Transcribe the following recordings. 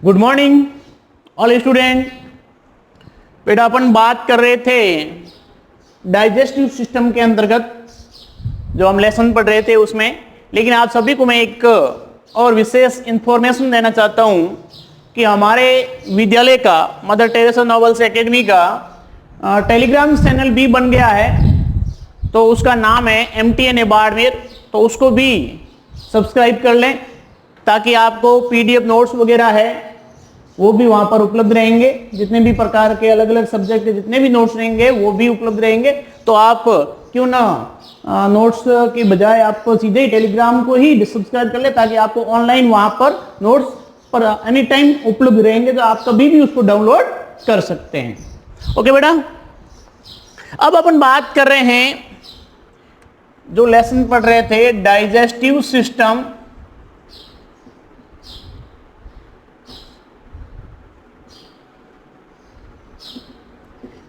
Good morning all student. बेटा अपन बात कर रहे थे डाइजेस्टिव सिस्टम के अंतर्गत जो हम लेसन पढ़ रहे थे उसमें, लेकिन आप सभी को मैं एक और विशेष इंफॉर्मेशन देना चाहता हूं कि हमारे विद्यालय का मदर टेरेसा नॉवेल्स एकेडमी का टेलीग्राम चैनल भी बन गया है। तो उसका नाम है MTNA बाड़मेर, तो उसको भी सब्सक्राइब कर लें ताकि आपको PDF नोट्स वगैरह है वो भी वहां पर उपलब्ध रहेंगे। जितने भी प्रकार के अलग अलग सब्जेक्ट के जितने भी नोट्स रहेंगे वो भी उपलब्ध रहेंगे। तो आप क्यों ना नोट्स की बजाय आप सीधे ही टेलीग्राम को ही सब्सक्राइब कर ले ताकि आपको ऑनलाइन वहां पर नोट्स पर एनी टाइम उपलब्ध रहेंगे, तो आप कभी भी उसको डाउनलोड कर सकते हैं। ओके बेटा, अब अपन बात कर रहे हैं जो लेसन पढ़ रहे थे डाइजेस्टिव सिस्टम।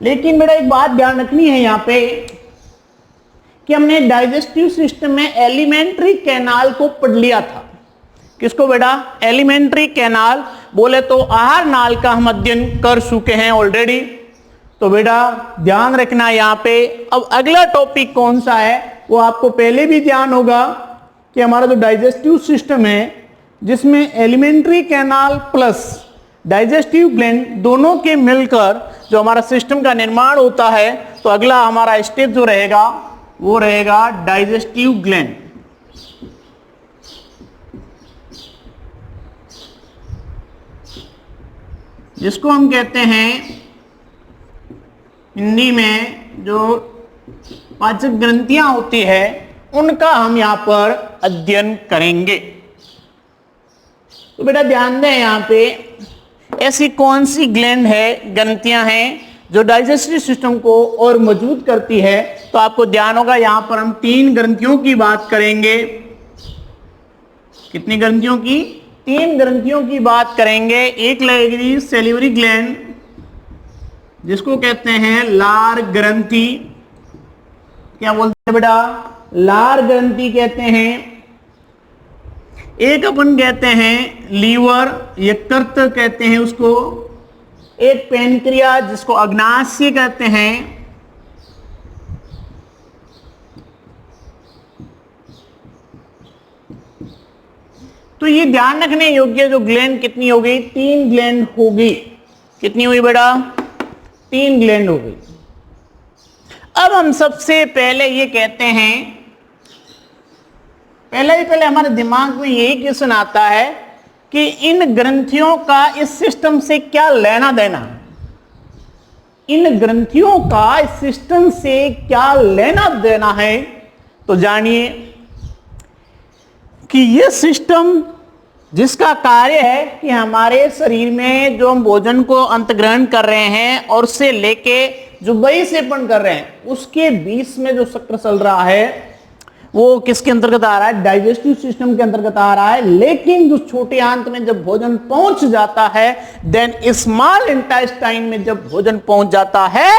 लेकिन बेटा एक बात ध्यान रखनी है यहां पे कि हमने डाइजेस्टिव सिस्टम में एलिमेंट्री कैनाल को पढ़ लिया था। किसको बेटा? एलिमेंट्री कैनाल बोले तो आहार नाल का हम अध्ययन कर चुके हैं ऑलरेडी। तो बेटा ध्यान रखना यहां पे। अब अगला टॉपिक कौन सा है वो आपको पहले भी ध्यान होगा कि हमारा जो डाइजेस्टिव सिस्टम है जिसमें alimentary canal plus digestive gland दोनों के मिलकर जो हमारा सिस्टम का निर्माण होता है, तो अगला हमारा स्टेप जो रहेगा वो रहेगा डाइजेस्टिव ग्लैंड। जिसको हम कहते हैं हिंदी में जो पाचक ग्रंथियां होती है उनका हम यहां पर अध्ययन करेंगे। तो बेटा ध्यान दें यहां पे ऐसी कौन सी ग्लैंड है, ग्रंथियां हैं जो डाइजेस्टिव सिस्टम को और मजबूत करती है। तो आपको ध्यान होगा यहां पर हम 3 ग्रंथियों की बात करेंगे। कितनी ग्रंथियों की? 3 ग्रंथियों की बात करेंगे। एक लगेगी सेलिवरी ग्लैंड जिसको कहते हैं लार ग्रंथि। क्या बोलते हैं बेटा? लार ग्रंथि कहते हैं। एक अपन कहते हैं लीवर, यकृत कहते हैं उसको। एक पेनक्रिया जिसको अग्नाशय कहते हैं। तो ये ध्यान रखने योग्य जो ग्लैंड कितनी हो गई? 3 ग्लैंड होगी। कितनी हुई बेटा? 3 ग्लैंड हो गई। अब हम सबसे पहले ये कहते हैं, पहले हमारे दिमाग में यही क्वेश्चन आता है कि इन ग्रंथियों का इस सिस्टम से क्या लेना देना? इन ग्रंथियों का इस सिस्टम से क्या लेना देना है? तो जानिए कि यह सिस्टम जिसका कार्य है कि हमारे शरीर में जो हम भोजन को अंतग्रहण कर रहे हैं और उससे लेके जो बहिक्षेपण कर रहे हैं उसके बीच में जो चक्र चल रहा है वो किसके अंतर्गत आ रहा है? डाइजेस्टिव सिस्टम के अंतर्गत आ रहा है। लेकिन जो छोटे आंत में जब भोजन पहुंच जाता है, देन स्मॉल इंटेस्टाइन में जब भोजन पहुंच जाता है,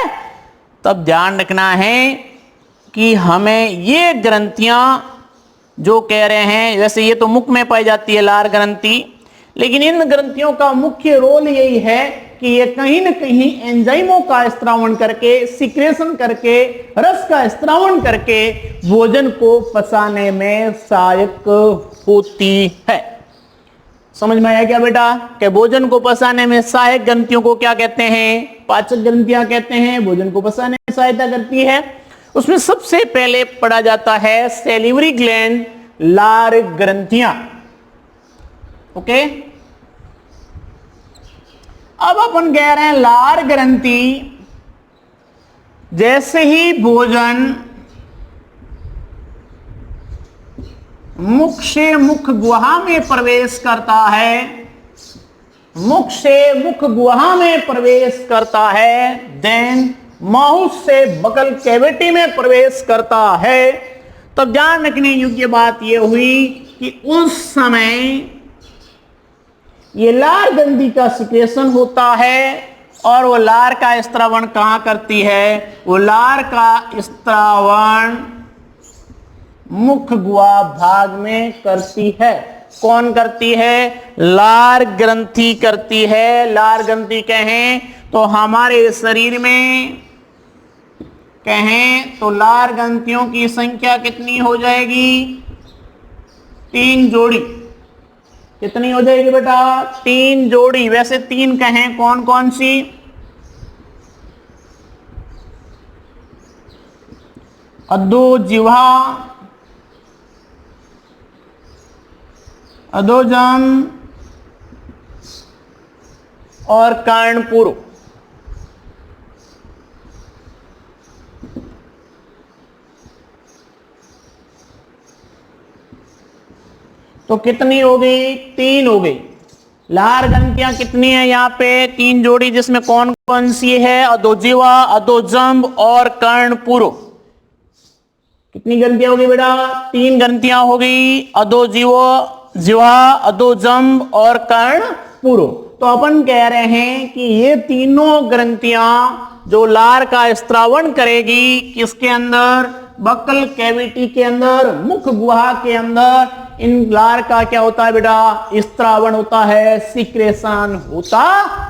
तब ध्यान रखना है कि हमें ये ग्रंथियां जो कह रहे हैं, वैसे ये तो मुख में पाई जाती है लार ग्रंथि, लेकिन इन ग्रंथियों का मुख्य रोल यही है कि ये कहीं ना कहीं एंजाइमों का स्त्रावण करके, सिक्रेशन करके, रस का स्त्रावण करके भोजन को पचाने में सहायक होती है। समझ में आया क्या बेटा? कि भोजन को पचाने में सहायक ग्रंथियों को क्या कहते हैं? पाचक ग्रंथियां कहते हैं। भोजन को पचाने में सहायता करती है। उसमें सबसे पहले पढ़ा जाता है सेलिवरी ग्लैंड, लार ग्रंथियां। ओके, अब अपन कह रहे हैं लार ग्रंथि जैसे ही भोजन मुख से मुख गुहा में प्रवेश करता है, मुख से मुख गुहा में प्रवेश करता है, देन माउथ से बकल कैविटी में प्रवेश करता है, तब ध्यान रखने योग्य बात यह हुई कि उस समय ये लार ग्रंथि का सिक्रेशन होता है और वो लार का स्त्रावण कहां करती है? वो लार का स्त्रावण मुख गुहा भाग में करती है। कौन करती है? लार ग्रंथि करती है। लार ग्रंथि कहें तो हमारे शरीर में कहें तो लार ग्रंथियों की संख्या कितनी हो जाएगी? 3 जोड़ी। कितनी हो जाएगी बेटा? 3 जोड़ी। वैसे 3 कहें कौन कौन सी? अधो जिह्वा, अधोजम और कर्णपुर। तो कितनी हो गई? 3 हो गई। लार ग्रंथियां कितनी है यहाँ पे? 3 जोड़ी, जिसमें कौन कौन सी है? अधोजिह्वा, अधोजंब और कर्णपुर। कितनी ग्रंथियां हो गई बेटा? 3 ग्रंथियां हो गई, अधोजिह्वा, अधोजंब और कर्णपुर। तो अपन कह रहे हैं कि ये तीनों ग्रंथियां जो लार का स्त्रावण करेगी, किसके अंदर? बक्कल कैविटी के अंदर, मुख गुहा के अंदर। इन लार का क्या होता है बेटा? स्त्रावण होता है, सिक्रेशन होता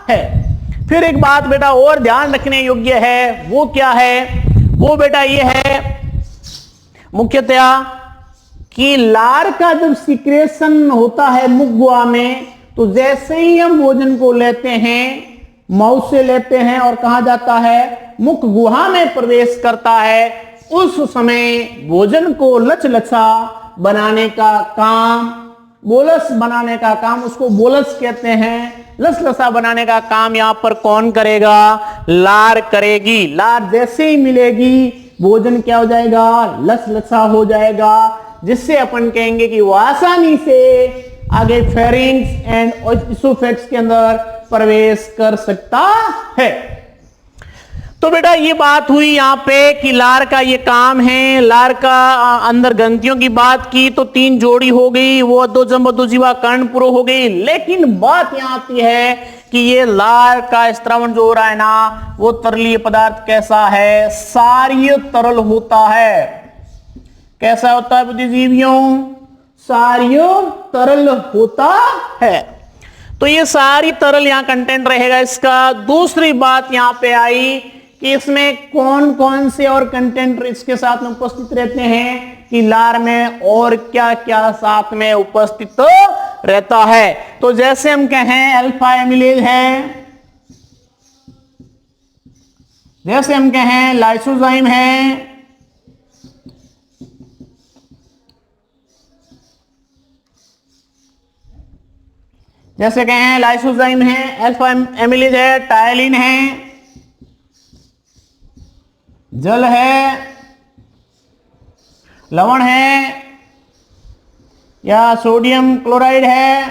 है। फिर एक बात बेटा और ध्यान रखने योग्य है, वो क्या है? वो बेटा ये है मुख्यतया कि लार का जब सिक्रेशन होता है मुख गुहा में, तो जैसे ही हम भोजन को लेते हैं, माउथ से लेते हैं और कहां जाता है? मुख गुहा में प्रवेश करता है, उस समय भोजन को लचलचा बनाने का काम, बोलस बनाने का काम, उसको बोलस कहते हैं। लसलसा बनाने का काम यहां पर कौन करेगा? लार करेगी। लार जैसे ही मिलेगी, भोजन क्या हो जाएगा? लसलसा हो जाएगा, जिससे अपन कहेंगे कि वो आसानी से आगे फेरिंग्स एंड इसोफेक्स के अंदर प्रवेश कर सकता है। तो बेटा ये बात हुई यहां पे कि लार का ये काम है। लार का अंदर ग्रंथियों की बात की तो 3 जोड़ी हो गई, वो अधोजंब, अधोजिह्वा, कर्णपुर हो गई। लेकिन बात यहां आती है कि ये लार का स्त्रावण जो हो रहा है ना, वो तरलीय पदार्थ कैसा है? सारीय तरल होता है। कैसा होता है बुद्धिजीवियों? सारीय तरल होता है। तो ये सारी तरल यहां कंटेंट रहेगा इसका। दूसरी बात यहां पे आई कि इसमें कौन कौन से और कंटेंट इसके साथ में उपस्थित रहते हैं, कि लार में और क्या क्या साथ में उपस्थित रहता है। तो जैसे हम कहें अल्फा एमिलेज है, जैसे हम कहें लाइसोजाइम है, जैसे कहें लाइसोजाइम है, अल्फा एमिलेज है, टायलिन है, जल है, लवण है, या सोडियम क्लोराइड है,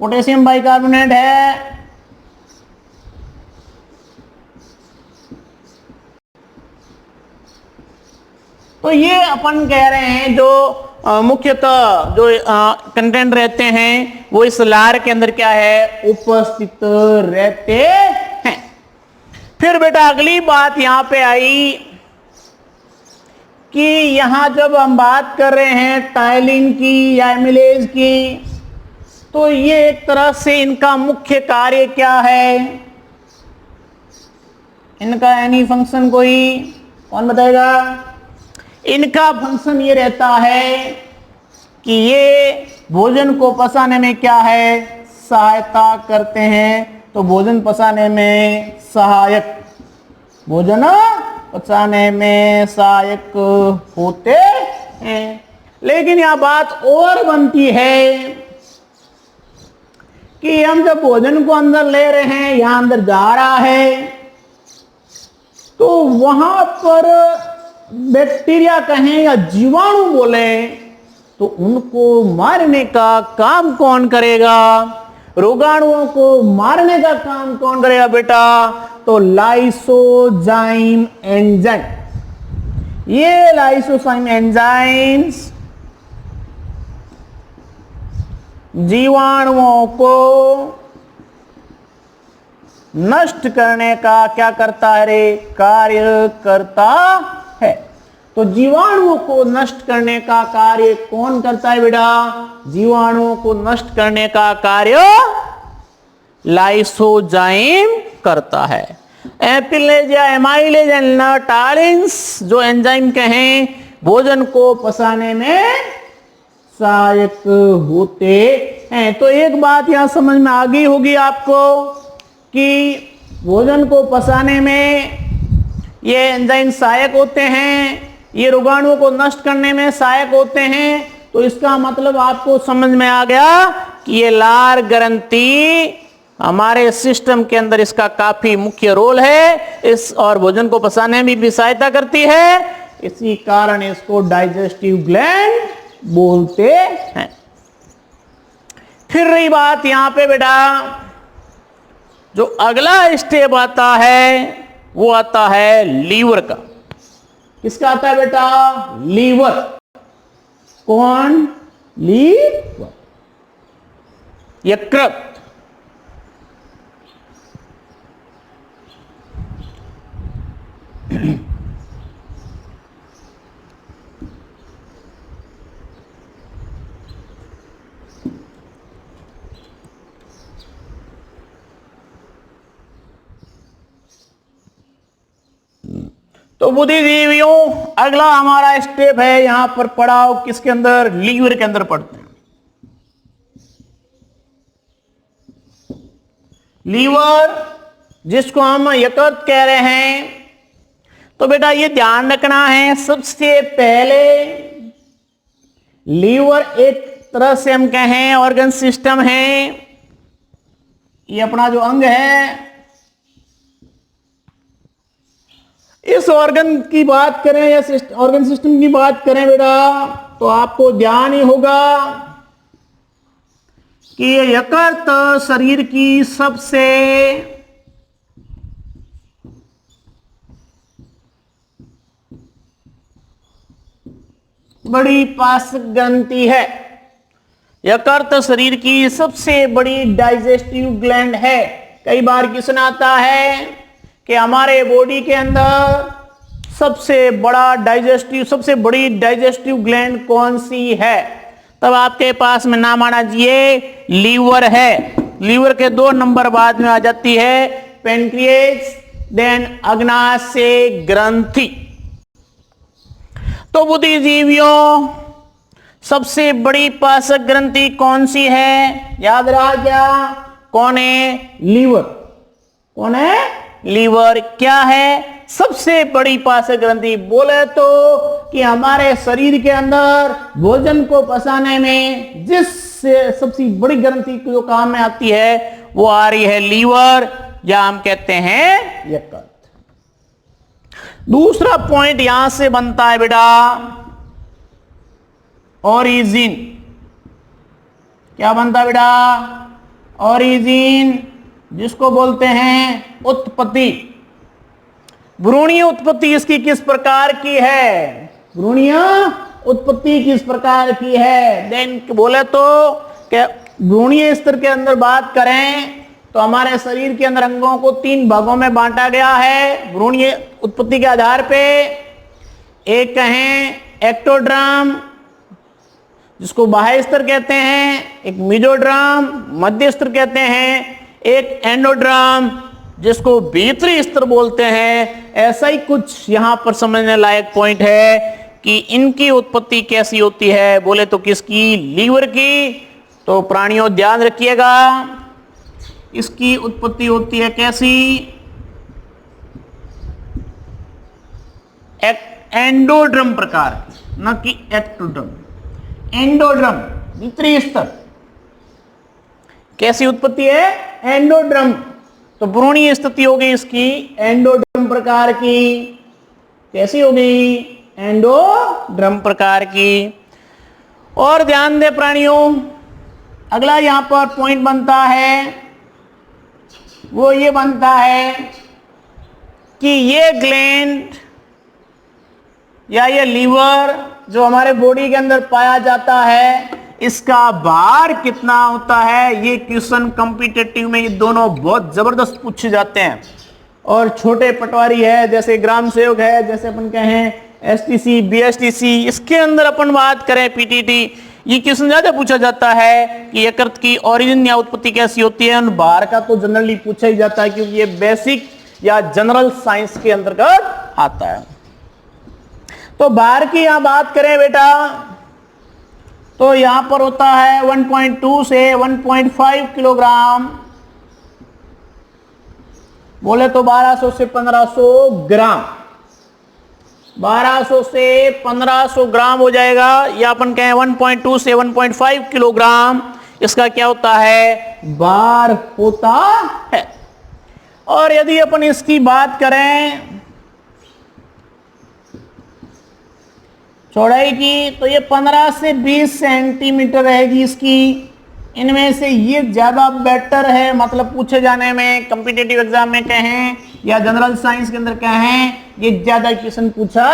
पोटेशियम बाइकार्बोनेट है, तो ये अपन कह रहे हैं जो मुख्यतः जो कंटेंट रहते हैं वो इस लार के अंदर क्या है? उपस्थित रहते हैं। फिर बेटा अगली बात यहां पे आई कि यहां जब हम बात कर रहे हैं टायलिन की या एमिलेज की, तो ये एक तरह से इनका मुख्य कार्य क्या है? इनका एनी फंक्शन कोई कौन बताएगा? इनका फंक्शन ये रहता है कि ये भोजन को पचाने में क्या है? सहायता करते हैं। तो भोजन पचाने में सहायक, भोजन पचाने में सहायक होते हैं। लेकिन यह बात और बनती है कि हम जब भोजन को अंदर ले रहे हैं, यहां अंदर जा रहा है, तो वहां पर बैक्टीरिया कहें या जीवाणु बोले, तो उनको मारने का काम कौन करेगा? रोगाणुओं को मारने का काम कौन करेगा बेटा? तो लाइसोजाइम एंजाइम। ये लाइसोजाइम एंजाइम्स जीवाणुओं को नष्ट करने का क्या करता है रे? कार्य करता है। तो जीवाणुओं को नष्ट करने का कार्य कौन करता है बेटा? जीवाणुओं को नष्ट करने का कार्य लाइसोजाइम करता है। एपिलेज या एमाइलेज एंड नटालिन्स जो एंजाइम कहें, भोजन को पचाने में सहायक होते हैं। तो एक बात यहां समझ में आ गई होगी आपको कि भोजन को पचाने में ये एंजाइम सहायक होते हैं, ये रोगाणुओं को नष्ट करने में सहायक होते हैं। तो इसका मतलब आपको समझ में आ गया कि ये लार ग्रंथि हमारे सिस्टम के अंदर इसका काफी मुख्य रोल है, इस और भोजन को पचाने में भी सहायता करती है। इसी कारण इसको डाइजेस्टिव ग्लैंड बोलते हैं। फिर रही बात यहां पे बेटा, जो अगला स्टेप आता है वो आता है लीवर का। किसका आता है बेटा? लीवर। कौन? लीवर, यकृत। तो बुद्धिजीवियों, अगला हमारा स्टेप है यहां पर पड़ाव किसके अंदर? लीवर के अंदर पढ़ते हैं। लीवर जिसको हम यकृत कह रहे हैं, तो बेटा ये ध्यान रखना है, सबसे पहले लीवर एक तरह से हम कहें ऑर्गन सिस्टम है। ये अपना जो अंग है, इस ऑर्गन की बात करें या ऑर्गन सिस्टम की बात करें बेटा, तो आपको ध्यान ही होगा कि ये यकृत शरीर की सबसे बड़ी पाचक ग्रंथि है। यकृत शरीर की सबसे बड़ी डाइजेस्टिव ग्लैंड है। कई बार क्वेश्चन आता है कि हमारे बॉडी के अंदर सबसे बड़ी डाइजेस्टिव ग्लैंड कौन सी है? तब आपके पास में नाम आना चाहिए लीवर है। लीवर के 2 नंबर बाद में आ जाती है पेनक्रिएस, देन अग्नाशय ग्रंथि। तो बुद्धिजीवियों, सबसे बड़ी पाचक ग्रंथि कौन सी है? याद रहा क्या? कौन है? लीवर। कौन है? लीवर। क्या है सबसे बड़ी पाचक ग्रंथि? बोले तो कि हमारे शरीर के अंदर भोजन को पचाने में जिस सबसे बड़ी ग्रंथि जो काम में आती है वो आ रही है लीवर, या हम कहते हैं यकृत। दूसरा पॉइंट यहां से बनता है बेटा ओरिजिन। क्या बनता है बेटा? ओरिजिन, जिसको बोलते हैं उत्पत्ति। भ्रूणीय उत्पत्ति इसकी किस प्रकार की है? भ्रूणीय उत्पत्ति किस प्रकार की है? देन बोले तो भ्रूणीय स्तर के अंदर बात करें तो हमारे शरीर के अंदर अंगों को 3 भागों में बांटा गया है भ्रूणीय उत्पत्ति के आधार पे। एक कहें एक्टोड्रम, जिसको बाह्य स्तर कहते हैं, एक मेसोड्रम मध्य स्तर कहते हैं, एक एंडोड्रम जिसको भीतरी स्तर बोलते हैं। ऐसा ही कुछ यहां पर समझने लायक पॉइंट है कि इनकी उत्पत्ति कैसी होती है। बोले तो किसकी? लीवर की। तो प्राणियों ध्यान रखिएगा, इसकी उत्पत्ति होती है कैसी? एंडोड्रम प्रकार, न कि एक्टोड्रम। एंडोड्रम भीतरी स्तर। कैसी उत्पत्ति है? एंडोड्रम। तो भ्रूणीय स्थिति हो गई इसकी एंडोड्रम प्रकार की। कैसी हो गई? एंडोड्रम प्रकार की। और ध्यान दे प्राणियों, अगला यहां पर पॉइंट बनता है वो ये बनता है कि ये ग्लैंड या ये लीवर जो हमारे बॉडी के अंदर पाया जाता है, इसका भार कितना होता है? ये क्वेश्चन कॉम्पिटिटिव में ये दोनों बहुत जबरदस्त पूछे जाते हैं। और छोटे पटवारी है, जैसे ग्राम सेवक है, जैसे अपन कहें एसटीसी, बीएसटीसी, इसके अंदर अपन बात करें पीटीटी, ये क्वेश्चन ज्यादा पूछा जाता है कि यकृत की ओरिजिन या उत्पत्ति कैसी होती है। बाहर का तो जनरली पूछा ही जाता है क्योंकि ये बेसिक या जनरल साइंस के अंतर्गत आता है। तो बाहर की यहां बात करें बेटा तो यहां पर होता है 1.2 से 1.5 किलोग्राम, बोले तो 1200 से 1500 ग्राम, 1200 से 1500 ग्राम हो जाएगा, या अपन कहें 1.2 से 1.5 किलोग्राम इसका क्या होता है, भार होता है। और यदि अपन इसकी बात करें चौड़ाई की तो ये 15 से 20 सेंटीमीटर रहेगी इसकी। इनमें से ये ज्यादा बेटर है, मतलब पूछे जाने में कॉम्पिटिटिव एग्जाम में कहें या जनरल साइंस के अंदर कहें, ये ज्यादा क्वेश्चन पूछा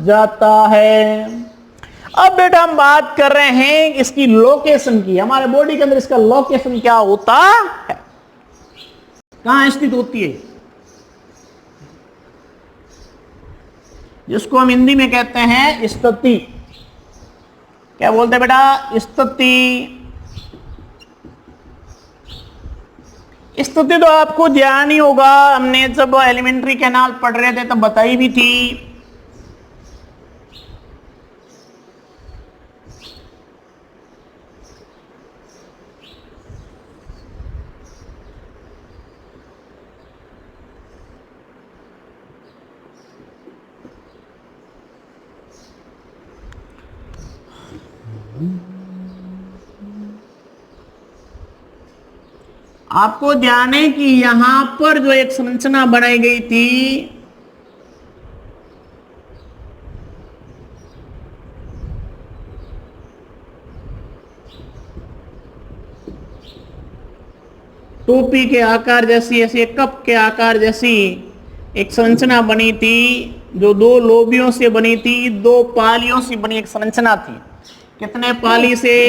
जाता है। अब बेटा हम बात कर रहे हैं इसकी लोकेशन की, हमारे बॉडी के अंदर इसका लोकेशन क्या होता है, कहां स्थित होती है, जिसको हम हिंदी में कहते हैं स्थिति। क्या बोलते हैं बेटा, स्थिति। स्थिति तो आपको ध्यान ही होगा, हमने जब एलिमेंट्री कैनाल पढ़ रहे थे तब बताई भी थी। आपको ध्यान है कि यहां पर जो एक संरचना बनाई गई थी टोपी के आकार जैसी, ऐसे कप के आकार जैसी एक संरचना बनी थी जो दो लोबियों से बनी थी, दो पालियों से बनी एक संरचना थी। कितने पाली से,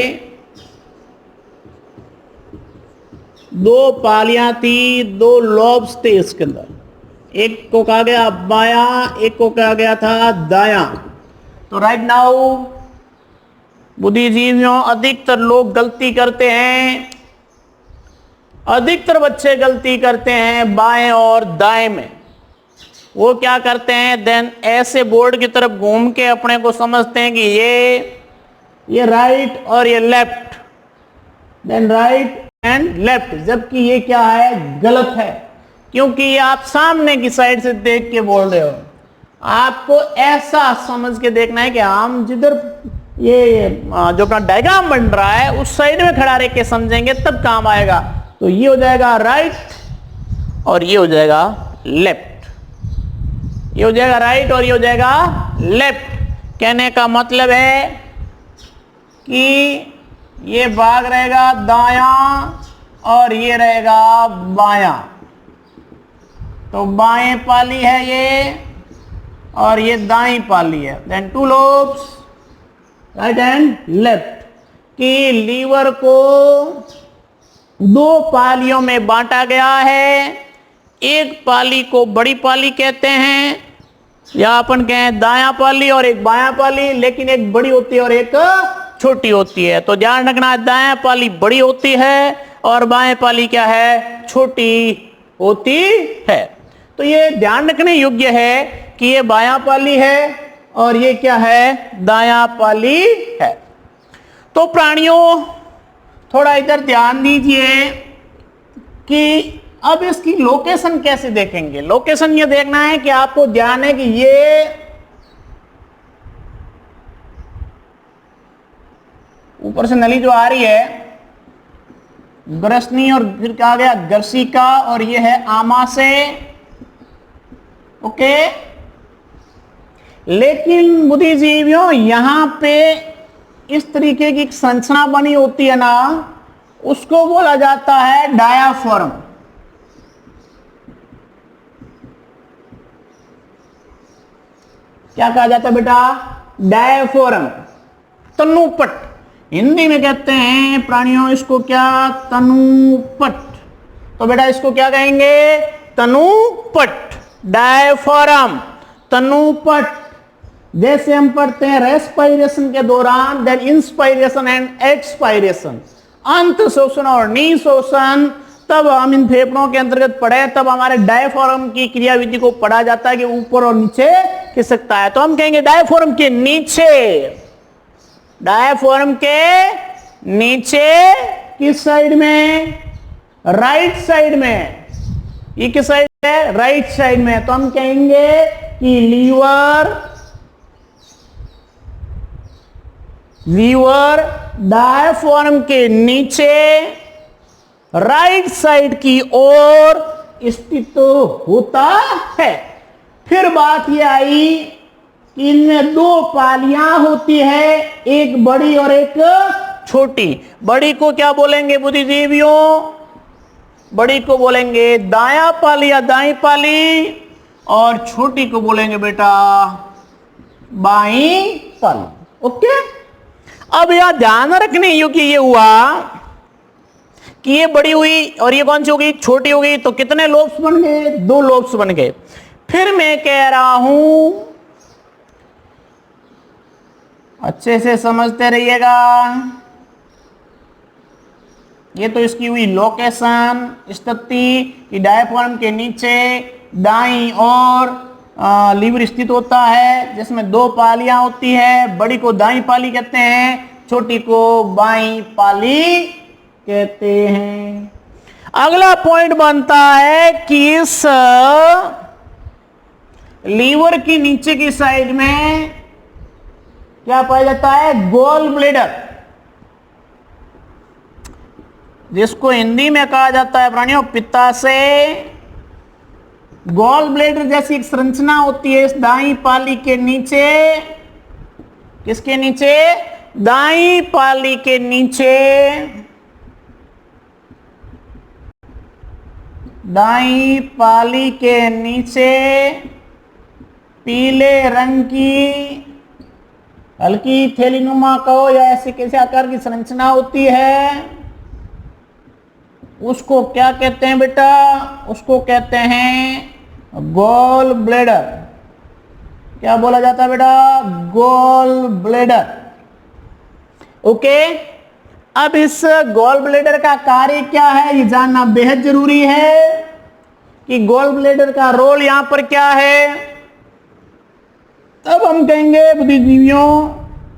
दो पालियां थी, दो लॉब्स थे इसके अंदर, एक को कहा गया बाया, एक को कहा गया था दाया। तो राइट नाउ बुद्धिजीवियों अधिकतर लोग गलती करते हैं, अधिकतर बच्चे गलती करते हैं बाएं और दाएं में। वो क्या करते हैं, देन ऐसे बोर्ड की तरफ घूम के अपने को समझते हैं कि ये राइट और ये left, then right and left, जबकि ये क्या है, गलत है, क्योंकि ये आप सामने की साइड से देख के बोल रहे हो। आपको ऐसा समझ के देखना है कि हम जिधर ये जो अपना डायग्राम बन रहा है उस साइड में खड़ा रह के समझेंगे तब काम आएगा। तो ये हो जाएगा राइट और ये हो जाएगा लेफ्ट, ये हो जाएगा राइट और ये हो जाएगा लेफ्ट। कहने का मतलब है कि ये भाग रहेगा दायां और ये रहेगा बायां। तो बाएं पाली है ये और ये दाईं पाली है, then two lobes right and left. कि लीवर को दो पालियों में बांटा गया है, एक पाली को बड़ी पाली कहते हैं या अपन कहें दायां पाली और एक बायां पाली, लेकिन एक बड़ी होती है और एक छोटी होती है। तो ध्यान रखना, दायां पाली बड़ी होती है और बाएं पाली क्या है, छोटी होती है। तो ये ध्यान रखने योग्य है कि ये बायां पाली है और ये क्या है, दायां पाली है। तो प्राणियों थोड़ा इधर ध्यान दीजिए कि अब इसकी लोकेशन कैसे देखेंगे। लोकेशन ये देखना है कि आपको ध्यान है कि ये ऊपर से नली जो आ रही है ग्रसनी और फिर कहा गया ग्रसिका और ये है आमाशय, ओके। लेकिन बुद्धिजीवियों यहां पे इस तरीके की संरचना बनी होती है ना, उसको बोला जाता है डायाफ्राम। क्या कहा जाता है बेटा, डायाफ्राम, तनुपट हिंदी में कहते हैं प्राणियों इसको क्या, तनुपट। तो बेटा इसको क्या कहेंगे, तनुपट, डायफ्राम, तनुपट। जैसे हम पढ़ते हैं रेस्पिरेशन के दौरान, देन इंस्पायरेशन एंड एक्सपायरेशन, अंत शोषण और निशोषण, तब हम इन फेफड़ों के अंतर्गत पढ़े, तब हमारे डायफ्राम की क्रियाविधि को पढ़ा जाता है कि ऊपर और नीचे खिसकता है। तो हम कहेंगे डायफ्राम के नीचे, डायफ्राम के नीचे किस साइड में? राइट साइड में। ये किस साइड है? राइट साइड में। तो हम कहेंगे कि लीवर डायफ्राम के नीचे राइट साइड की ओर स्थित होता है। फिर बात यह आई कि इनमें दो पालियां होती है, एक बड़ी और एक छोटी। बड़ी को क्या बोलेंगे बुद्धिजीवियों? बड़ी को बोलेंगे दायां पाली या दाईं पाली, और छोटी को बोलेंगे बेटा बाईं पाली। ओके। अब यह ध्यान रखने योग्य ये हुआ कि ये बड़ी हुई और ये कौन सी हो गई? छोटी हो गई। तो कितने लोब्स बन गए? 2 लोब्स बन गए। फिर मैं कह रहा हूं, अच्छे से समझते रहिएगा, ये तो इसकी हुई लोकेशन, स्थिति कि डायफ्राम के नीचे दाईं और लीवर स्थित होता है, जिसमें 2 पालियां होती है। बड़ी को दाईं पाली कहते हैं, छोटी को बाईं पाली कहते हैं। अगला पॉइंट बनता है कि इस लीवर की नीचे की साइड में क्या पाया जाता है? गॉल ब्लैडर, जिसको हिंदी में कहा जाता है प्राणियों पित्ताशय। गॉल ब्लैडर जैसी एक संरचना होती है इस दाईं पाली के नीचे। किसके नीचे? दाईं पाली के नीचे। दाईं पाली के नीचे पीले रंग की हल्की थैलीनुमा कहो या ऐसे कैसे आकार की संरचना होती है, उसको क्या कहते हैं बेटा? उसको कहते हैं गॉल ब्लैडर। क्या बोला जाता है बेटा? Gall bladder. ओके। अब इस गॉल ब्लैडर का कार्य क्या है ये जानना बेहद जरूरी है कि गॉल ब्लैडर का रोल यहां पर क्या है। तब हम कहेंगे बुद्धिजीवियों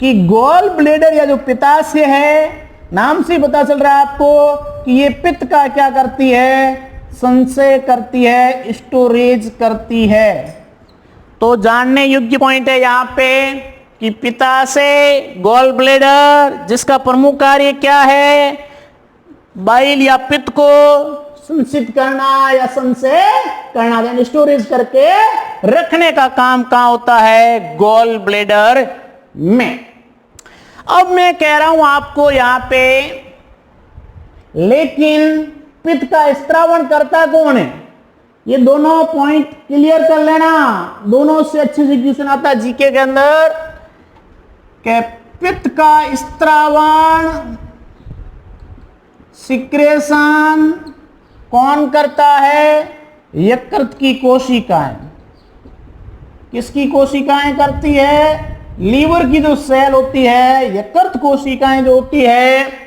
कि गॉल ब्लैडर या जो पित्ताशय है, नाम से पता चल रहा है आपको कि ये पित्त का क्या करती है? संचय करती है, स्टोरेज करती है। तो जानने योग्य पॉइंट है यहां पे कि पित्ताशय, गॉल ब्लैडर, जिसका प्रमुख कार्य क्या है? बाइल या पित्त को संचित करना या संचय करना, यानी स्टोरेज करके रखने का काम कहां होता है? गॉल ब्लैडर में। अब मैं कह रहा हूं आपको यहां पे, लेकिन पित्त का स्त्रावण करता कौन है? ये दोनों पॉइंट क्लियर कर लेना, दोनों से अच्छे से क्वेश्चन आता है जीके के अंदर। कि पित्त का स्त्रावण, सिक्रेशन कौन करता है? यकृत की कोशिकाएं। किसकी कोशिकाएं करती है? लीवर की जो सेल होती है, यकृत कोशिकाएं जो होती है,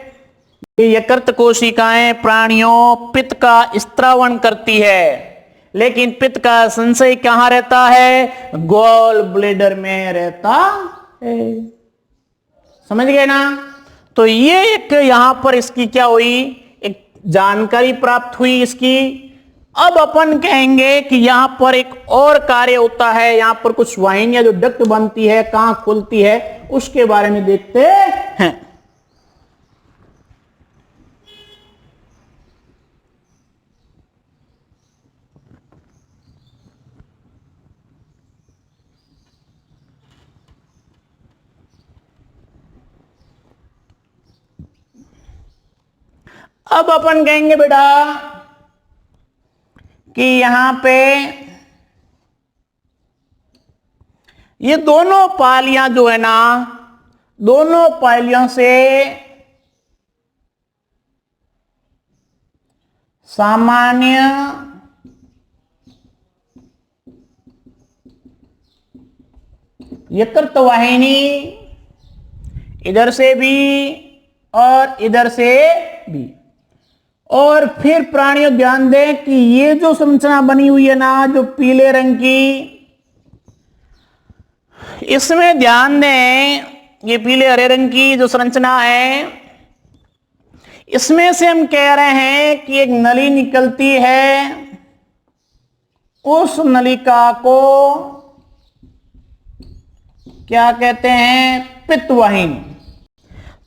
ये यकृत कोशिकाएं प्राणियों पित्त का स्त्रावण करती है। लेकिन पित्त का संचय कहां रहता है? गॉल ब्लैडर में रहता है। समझ गए ना? तो ये एक यहां पर इसकी क्या हुई? एक जानकारी प्राप्त हुई इसकी। अब अपन कहेंगे कि यहां पर एक और कार्य होता है, यहां पर कुछ वाहिनियां जो डक्ट बनती है, कहां खुलती है, उसके बारे में देखते हैं। अब अपन कहेंगे बेटा कि यहां पे ये दोनों पालियां जो है ना, दोनों पालियों से सामान्य यकृत वाहिनी, इधर से भी और इधर से भी। और फिर प्राणियों ध्यान दें कि ये जो संरचना बनी हुई है ना, जो पीले रंग की, इसमें ध्यान दें, ये पीले हरे रंग की जो संरचना है, इसमें से हम कह रहे हैं कि एक नली निकलती है, उस नलिका को क्या कहते हैं? पित्तवाहिनी।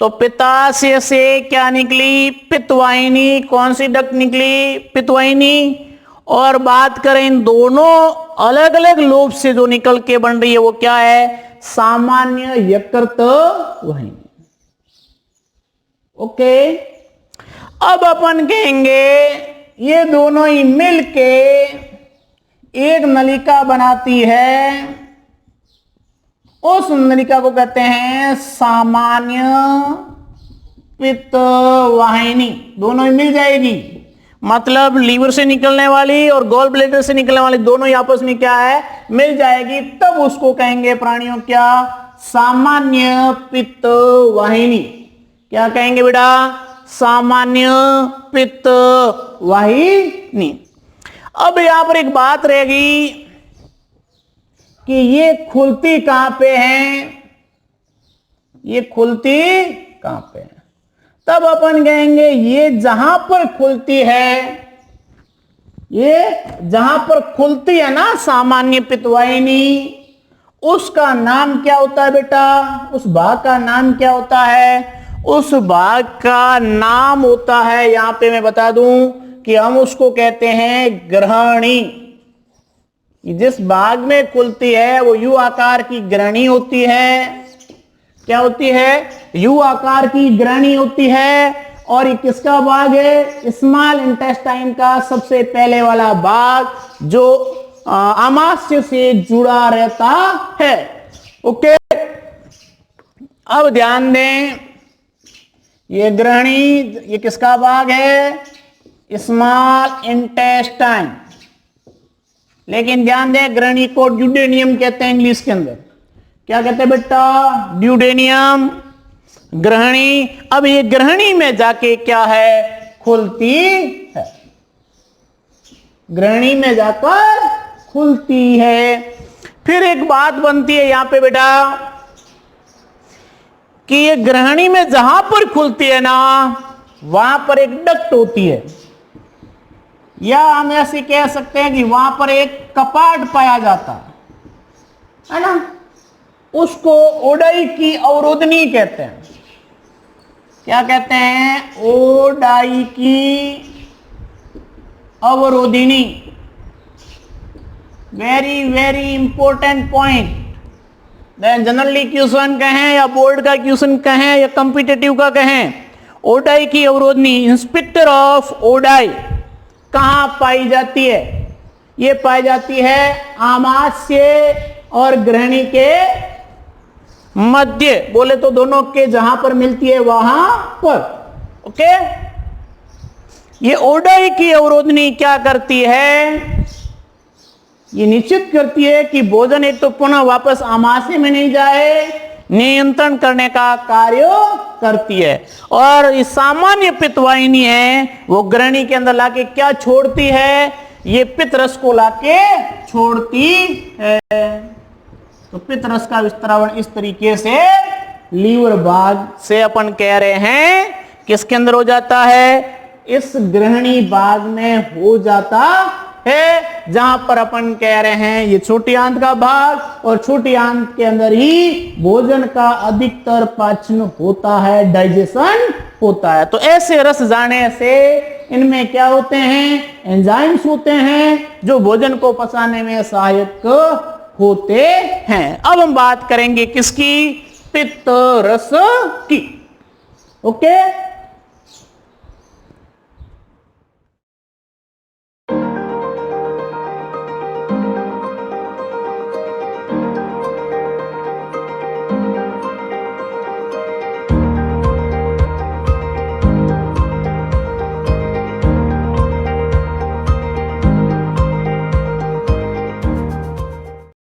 तो पित्ताशय से क्या निकली? पित्तवाहिनी। कौन सी डक्ट निकली? पित्तवाहिनी। और बात करें इन दोनों अलग अलग लोब से जो निकल के बन रही है वो क्या है? सामान्य यकृत वाहिनी। ओके, अब अपन कहेंगे ये दोनों ही मिलके एक नलिका बनाती है, उस नलिका को कहते हैं सामान्य पित्त वाहिनी। दोनों ही मिल जाएगी, मतलब लीवर से निकलने वाली और गॉल ब्लैडर से निकलने वाली दोनों ही आपस में क्या है? मिल जाएगी। तब उसको कहेंगे प्राणियों क्या? सामान्य पित्त वाहिनी। क्या कहेंगे बेटा? सामान्य पित्त वाहिनी। अब यहां पर एक बात रहेगी कि ये खुलती कहां पे है? ये खुलती कहां पे है? तब अपन कहेंगे ये जहां पर खुलती है, ये जहां पर खुलती है ना सामान्य पित्तवाहिनी, उसका नाम क्या होता है बेटा? उस भाग का नाम क्या होता है? उस भाग का नाम होता है, यहां पे मैं बता दूं कि हम उसको कहते हैं ग्रहणी। जिस भाग में खुलती है वो यू आकार की ग्रहणी होती है। क्या होती है? यू आकार की ग्रहणी होती है। और ये किसका भाग है? स्मॉल इंटेस्टाइन का सबसे पहले वाला भाग, जो आमाशय से जुड़ा रहता है। ओके, अब ध्यान दें, ये ग्रहणी, ये किसका भाग है? Small intestine. लेकिन ध्यान दें, ग्रहणी को ड्यूडेनियम कहते हैं इंग्लिश के अंदर। क्या कहते हैं बेटा? ड्यूडेनियम, ग्रहणी। अब ये ग्रहणी में जाके क्या है? खुलती है। ग्रहणी में जाकर खुलती है। फिर एक बात बनती है यहां पे बेटा कि ये ग्रहणी में जहां पर खुलती है ना, वहां पर एक डक्ट होती है, या हम ऐसे कह सकते हैं कि वहां पर एक कपाट पाया जाता है ना। उसको ओडाई की अवरोधनी कहते हैं। क्या कहते हैं? ओडाई की अवरोधिनी। Very very important point. Generally question कहें या बोर्ड का क्वेश्चन कहें या कॉम्पिटिटिव का कहें, ओडाई की अवरोधनी, इंस्पेक्टर ऑफ ओडाई कहां पाई जाती है? ये पाई जाती है आमाशय और ग्रहणी के मध्य, बोले तो दोनों के जहां पर मिलती है वहां पर। ओके, ये ओडाई की अवरोधनी क्या करती है? ये निश्चित करती है कि भोजन एक तो पुनः वापस आमाशय में नहीं जाए, नियंत्रण करने का कार्य करती है। और ये सामान्य पित्तवाहिनी है, वो ग्रहणी के अंदर लाके क्या छोड़ती है? ये पित्त रस को लाके छोड़ती है। तो पित्त रस का विस्तारण इस तरीके से लीवर भाग से अपन कह रहे हैं किसके अंदर हो जाता है? इस ग्रहणी भाग में हो जाता है, जहां पर अपन कह रहे हैं ये छोटी आंत का भाग, और छोटी आंत के अंदर ही भोजन का अधिकतर पाचन होता है, डाइजेशन होता है। तो ऐसे रस जाने से इनमें क्या होते हैं? एंजाइम्स होते हैं जो भोजन को पचाने में सहायक होते हैं। अब हम बात करेंगे किसकी? पित्त रस की। ओके,